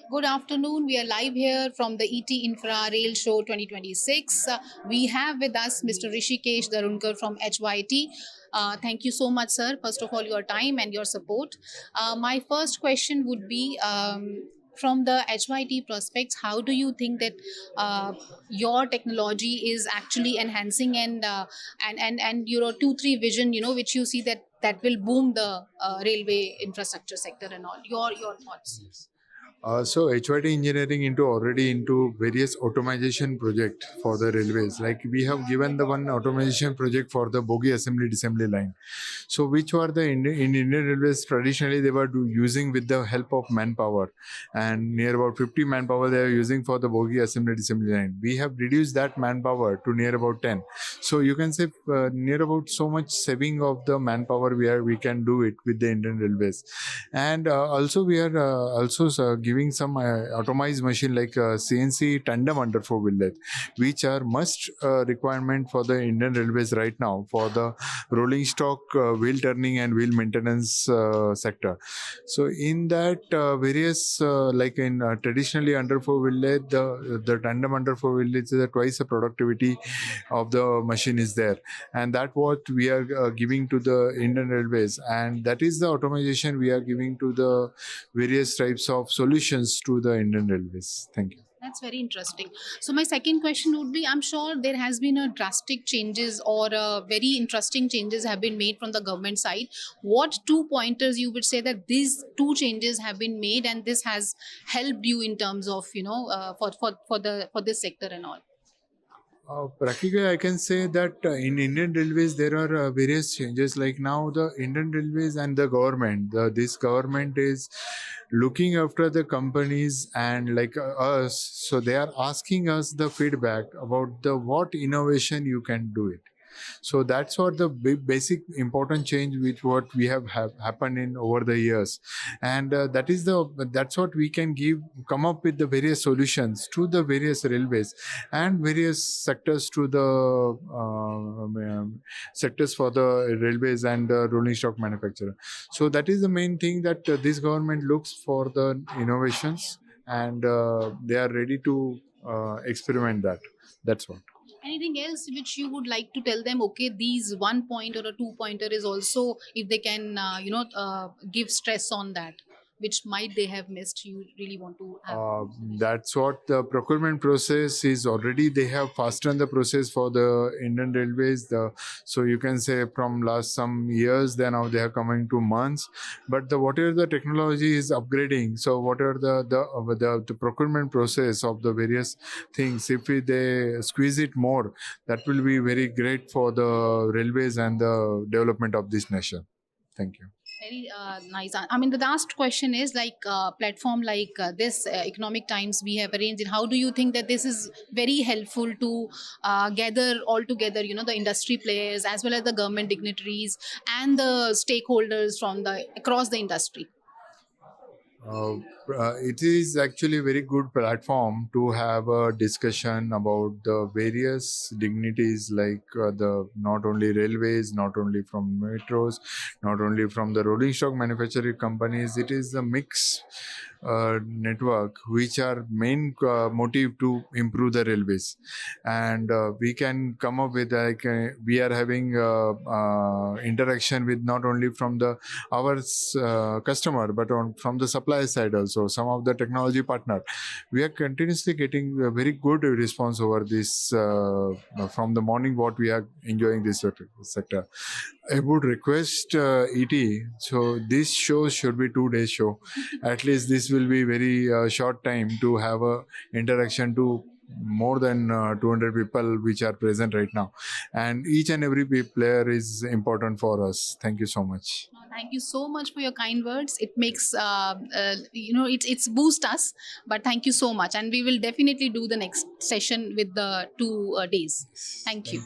Good afternoon. We are live here from the ET Infra Rail Show 2026. We have with us Mr. Hrishikesh Darunkar from HYT. Thank you so much, sir. First of all, your time and your support. My first question would be from the HYT prospects, how do you think that your technology is actually enhancing and your 2-3 vision, which you see that will boom the railway infrastructure sector and all. Your thoughts. So HYT engineering already into various automation project for the railways. Like we have given the one automation project for the bogie assembly line. So which were in Indian Railways traditionally they were using with the help of manpower, and near about 50 manpower they are using for the bogie assembly line. We have reduced that manpower to near about 10. So you can say near about so much saving of the manpower we can do it with the Indian Railways. And also we are also giving some automized machine like CNC tandem under four wheel, which are must requirement for the Indian Railways right now for the rolling stock wheel turning and wheel maintenance sector. So in that various like in traditionally under four wheel, the tandem under four wheel is twice the productivity of the machine is there, and that what we are giving to the Indian Railways, and that is the automation we are giving to the various types of solutions to the Indian Railways. Thank you. That's very interesting. So my second question would be, I'm sure there has been a drastic changes or very interesting changes have been made from the government side. What two pointers you would say that these two changes have been made and this has helped you in terms of for this sector and all? Practically, I can say that in Indian Railways there are various changes. Like now, the Indian Railways and the government, this government is looking after the companies and like us. So they are asking us the feedback about the what innovation you can do it. So that's what the basic important change which what we have happened in over the years, and that's what we can come up with the various solutions to the various railways and various sectors to the sectors for the railways and rolling stock manufacturer. So that is the main thing that this government looks for the innovations, and they are ready to experiment that. That's what. Anything else which you would like to tell them? Okay, these 1 point or a 2 pointer is also if they can give stress on that, which might they have missed. You really want to have. That's what the procurement process is already. They have fastened the process for the Indian Railways. So you can say from last some years, then now they are coming to months. But whatever the technology is upgrading, so whatever the procurement process of the various things, if they squeeze it more, that will be very great for the railways and the development of this nation. Thank you. Very nice. I mean, the last question is like platform like this Economic Times we have arranged it. How do you think that this is very helpful to gather all together, the industry players as well as the government dignitaries and the stakeholders from the across the industry? Uh, it is actually a very good platform to have a discussion about the various dignities like the not only railways, not only from metros, not only from the rolling stock manufacturing companies. It is a mix network which are main motive to improve the railways, and we can come up with like we are having interaction with not only from the our customer but from the supply side also, some of the technology partner. We are continuously getting a very good response over this from the morning what we are enjoying this sector. I would request ET. So this show should be 2 days show. At least this will be very short time to have a interaction to more than 200 people which are present right now, and each and every player is important for us. Thank you so much. Thank you so much for your kind words. It makes it's boost us. But thank you so much, and we will definitely do the next session with the 2 days. Thank you.